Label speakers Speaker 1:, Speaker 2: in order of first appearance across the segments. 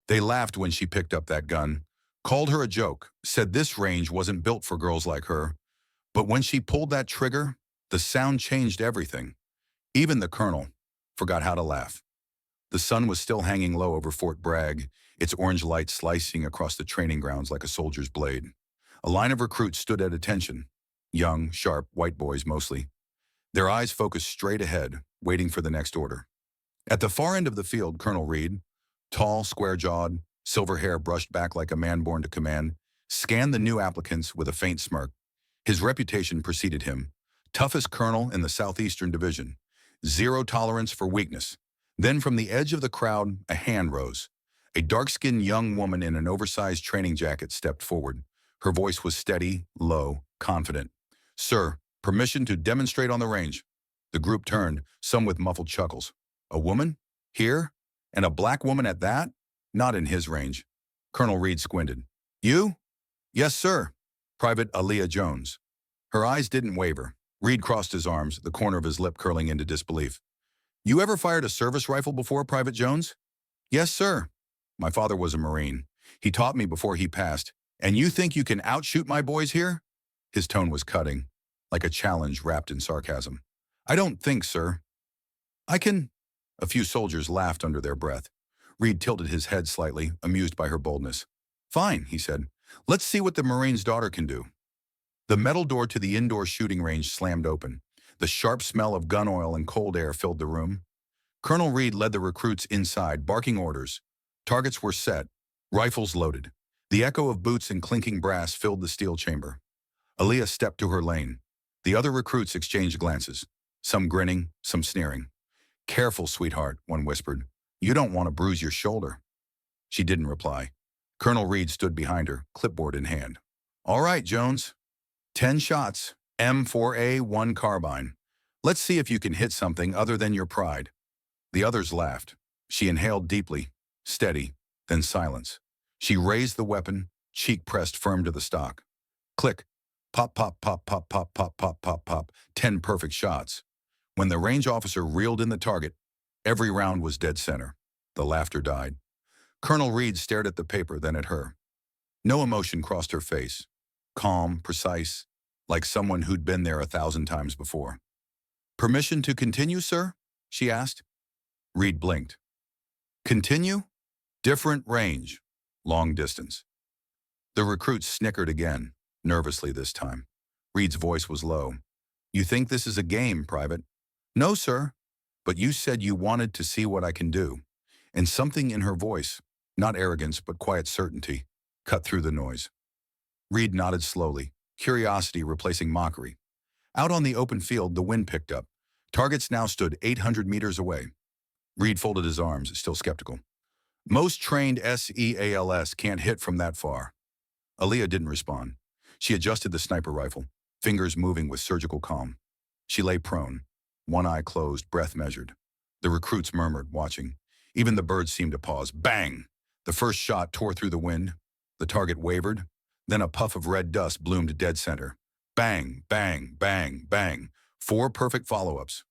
Speaker 1: They laughed when she picked up that gun, called her a joke, said this range wasn't built for girls like her. But when she pulled that trigger, the sound changed everything. Even the colonel forgot how to laugh. The sun was still hanging low over Fort Bragg, its orange light slicing across the training grounds like a soldier's blade. A line of recruits stood at attention, young, sharp, white boys mostly. Their eyes focused straight ahead, waiting for the next order. At the far end of the field, Colonel Reed, tall, square-jawed, silver hair brushed back like a man born to command, scanned the new applicants with a faint smirk. His reputation preceded him. Toughest colonel in the Southeastern Division. Zero tolerance for weakness. Then from the edge of the crowd, a hand rose. A dark-skinned young woman in an oversized training jacket stepped forward. Her voice was steady, low, confident. "Sir, permission to demonstrate on the range." The group turned, some with muffled chuckles. "A woman? Here? And a black woman at that? Not in his range." Colonel Reed squinted. "You?" "Yes, sir." Private Aaliyah Jones. Her eyes didn't waver. Reed crossed his arms, the corner of his lip curling into disbelief. "You ever fired a service rifle before, Private Jones?" "Yes, sir. My father was a Marine. He taught me before he passed. And you think you can outshoot my boys here?" His tone was cutting, like a challenge wrapped in sarcasm. "I don't think, sir." "I can—" A few soldiers laughed under their breath. Reed tilted his head slightly, amused by her boldness. "Fine," he said. "Let's see what the Marine's daughter can do." The metal door to the indoor shooting range slammed open. The sharp smell of gun oil and cold air filled the room. Colonel Reed led the recruits inside, barking orders. Targets were set, rifles loaded. The echo of boots and clinking brass filled the steel chamber. Aaliyah stepped to her lane. The other recruits exchanged glances, some grinning, some sneering. "Careful, sweetheart," one whispered. "You don't want to bruise your shoulder." She didn't reply. Colonel Reed stood behind her, clipboard in hand. "All right, Jones. 10 shots, M4A1 carbine. Let's see if you can hit something other than your pride." The others laughed. She inhaled deeply, steady, then silence. She raised the weapon, cheek pressed firm to the stock. Click. Pop, pop, pop, pop, pop, pop, pop, pop, pop. 10 perfect shots. When the range officer reeled in the target, every round was dead center. The laughter died. Colonel Reed stared at the paper, then at her. No emotion crossed her face. Calm, precise, like someone who'd been there 1,000 times before. "Permission to continue, sir?" she asked. Reed blinked. "Continue? Different range. Long distance." The recruits snickered again, nervously this time. Reed's voice was low. "You think this is a game, Private?" "No, sir. But you said you wanted to see what I can do." And something in her voice, not arrogance but quiet certainty, cut through the noise. Reed nodded slowly, curiosity replacing mockery. Out on the open field, the wind picked up. Targets now stood 800 meters away. Reed folded his arms, still skeptical. "Most trained SEALs can't hit from that far." Aaliyah didn't respond. She adjusted the sniper rifle, fingers moving with surgical calm. She lay prone, one eye closed, breath measured. The recruits murmured, watching. Even the birds seemed to pause. Bang! The first shot tore through the wind. The target wavered. Then a puff of red dust bloomed dead center. Bang, bang, bang, bang. 4 perfect follow-ups.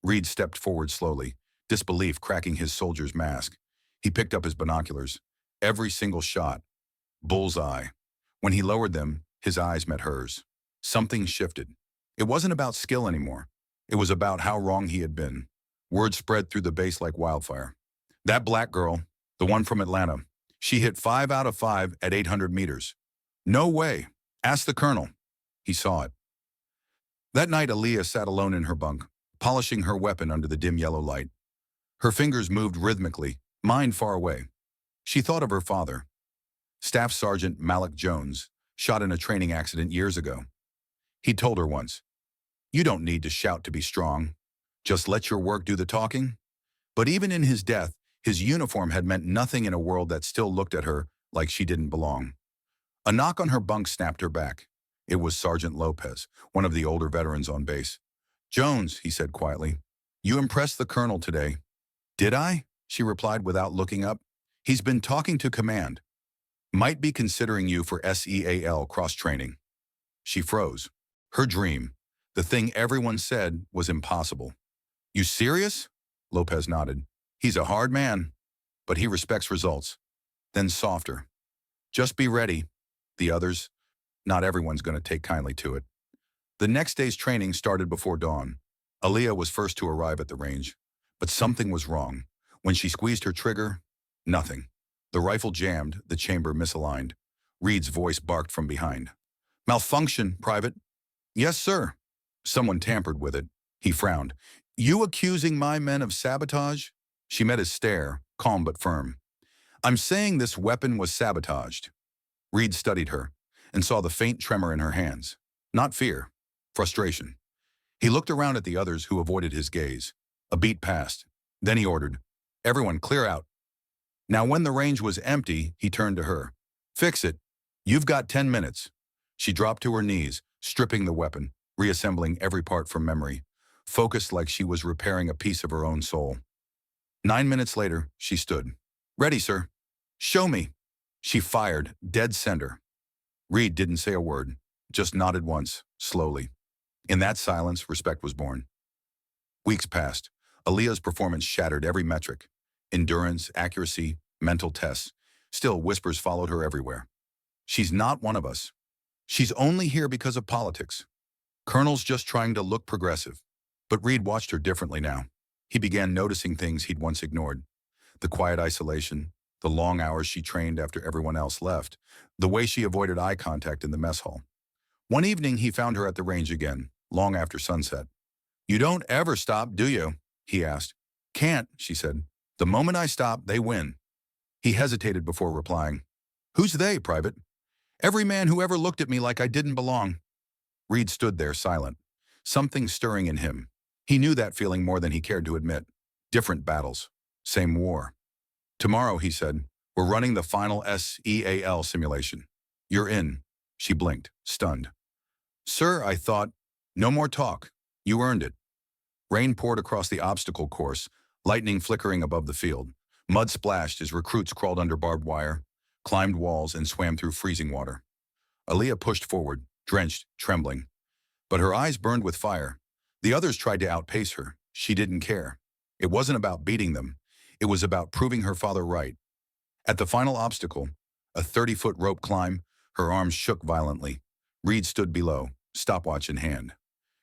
Speaker 1: Reed stepped forward slowly, disbelief cracking his soldier's mask. He picked up his binoculars. Every single shot. Bullseye. When he lowered them, his eyes met hers. Something shifted. It wasn't about skill anymore. It was about how wrong he had been. Word spread through the base like wildfire. That black girl, the one from Atlanta, she hit 5 out of 5 at 800 meters. "No way. Ask the colonel." He saw it. That night, Aaliyah sat alone in her bunk, polishing her weapon under the dim yellow light. Her fingers moved rhythmically, mind far away. She thought of her father, Staff Sergeant Malik Jones, shot in a training accident years ago. He told her once, "You don't need to shout to be strong. Just let your work do the talking." But even in his death, his uniform had meant nothing in a world that still looked at her like she didn't belong. A knock on her bunk snapped her back. It was Sergeant Lopez, one of the older veterans on base. "Jones," he said quietly, "you impressed the colonel today." "Did I?" she replied without looking up. "He's been talking to command. Might be considering you for SEAL cross-training." She froze. Her dream, the thing everyone said, was impossible. "You serious?" Lopez nodded. "He's a hard man, but he respects results." then softer. Just be ready. The others, not everyone's going to take kindly to it. The next day's training started before dawn. Aaliyah was first to arrive at the range, but something was wrong. When she squeezed her trigger, nothing. The rifle jammed, the chamber misaligned. Reed's voice barked from behind. Malfunction, Private. Yes, sir. Someone tampered with it. He frowned. You accusing my men of sabotage? She met his stare, calm but firm. I'm saying this weapon was sabotaged. Reed studied her and saw the faint tremor in her hands. Not fear, frustration. He looked around at the others who avoided his gaze. A beat passed. Then he ordered, everyone clear out. Now when the range was empty, he turned to her. Fix it. You've got 10 minutes. She dropped to her knees, stripping the weapon, reassembling every part from memory, focused like she was repairing a piece of her own soul. 9 minutes later, she stood. Ready, sir. Show me. She fired, dead center. Reed didn't say a word, just nodded once, slowly. In that silence, respect was born. Weeks passed. Aaliyah's performance shattered every metric. Endurance, accuracy, mental tests. Still, whispers followed her everywhere. She's not one of us. She's only here because of politics. Colonel's just trying to look progressive. But Reed watched her differently now. He began noticing things he'd once ignored. The quiet isolation, the long hours she trained after everyone else left, the way she avoided eye contact in the mess hall. One evening, he found her at the range again, long after sunset. You don't ever stop, do you? He asked. Can't, she said. The moment I stop, they win. He hesitated before replying. Who's they, Private? Every man who ever looked at me like I didn't belong. Reed stood there silent, something stirring in him. He knew that feeling more than he cared to admit. Different battles, same war. Tomorrow, he said, we're running the final SEAL simulation. You're in. She blinked, stunned. Sir, I thought, no more talk. You earned it. Rain poured across the obstacle course, lightning flickering above the field. Mud splashed as recruits crawled under barbed wire, climbed walls, and swam through freezing water. Aaliyah pushed forward, drenched, trembling. But her eyes burned with fire. The others tried to outpace her. She didn't care. It wasn't about beating them. It was about proving her father right. At the final obstacle, a 30-foot rope climb, her arms shook violently. Reed stood below, stopwatch in hand.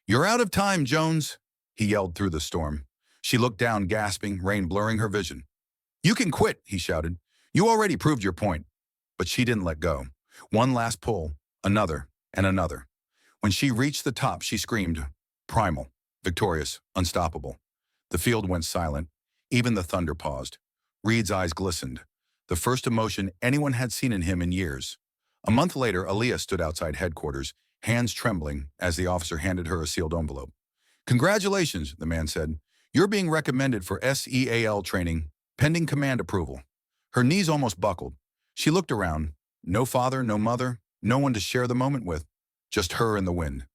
Speaker 1: You're out of time, Jones, he yelled through the storm. She looked down, gasping, rain blurring her vision. You can quit, he shouted. You already proved your point. But she didn't let go. One last pull, another, and another. When she reached the top, she screamed, primal, victorious, unstoppable. The field went silent. Even the thunder paused. Reed's eyes glistened, the first emotion anyone had seen in him in years. A month later, Aaliyah stood outside headquarters, hands trembling as the officer handed her a sealed envelope. Congratulations, the man said. You're being recommended for SEAL training, pending command approval. Her knees almost buckled. She looked around. No father, no mother, no one to share the moment with. Just her and the wind.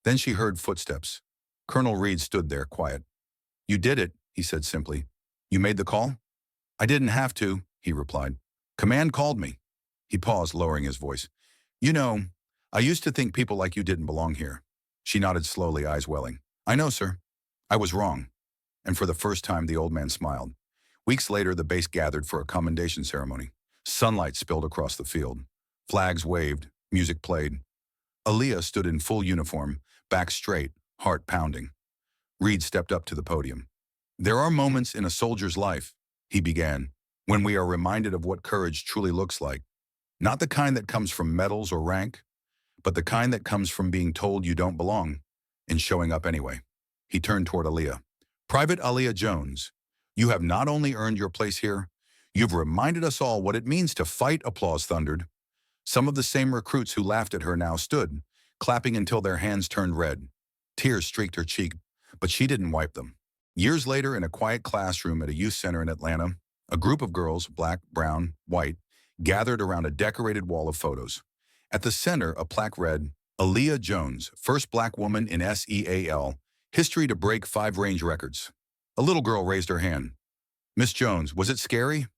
Speaker 1: Then she heard footsteps. Colonel Reed stood there, quiet. You did it, he said simply. You made the call? I didn't have to, he replied. Command called me. He paused, lowering his voice. You know, I used to think people like you didn't belong here. She nodded slowly, eyes welling. I know, sir. I was wrong. And for the first time, the old man smiled. Weeks later, the base gathered for a commendation ceremony. Sunlight spilled across the field. Flags waved. Music played. Aaliyah stood in full uniform, back straight, heart pounding. Reed stepped up to the podium. There are moments in a soldier's life, he began, when we are reminded of what courage truly looks like. Not the kind that comes from medals or rank, but the kind that comes from being told you don't belong and showing up anyway. He turned toward Aaliyah. Private Aaliyah Jones, you have not only earned your place here, you've reminded us all what it means to fight, applause thundered. Some of the same recruits who laughed at her now stood, clapping until their hands turned red. Tears streaked her cheek, but she didn't wipe them. Years later, in a quiet classroom at a youth center in Atlanta, a group of girls, black, brown, white, gathered around a decorated wall of photos. At the center, a plaque read, Aaliyah Jones, first black woman in SEAL, history to break 5 range records. A little girl raised her hand. Miss Jones, was it scary?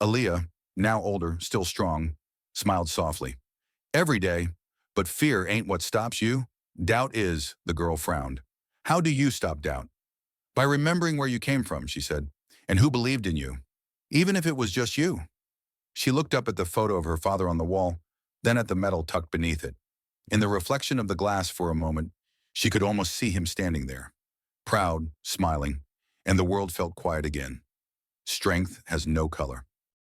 Speaker 1: Aaliyah, now older, still strong, smiled softly. Every day, but fear ain't what stops you. Doubt is, the girl frowned. How do you stop doubt? By remembering where you came from, she said, and who believed in you, even if it was just you. She looked up at the photo of her father on the wall, then at the medal tucked beneath it. In the reflection of the glass for a moment, she could almost see him standing there, proud, smiling, and the world felt quiet again. Strength has no color.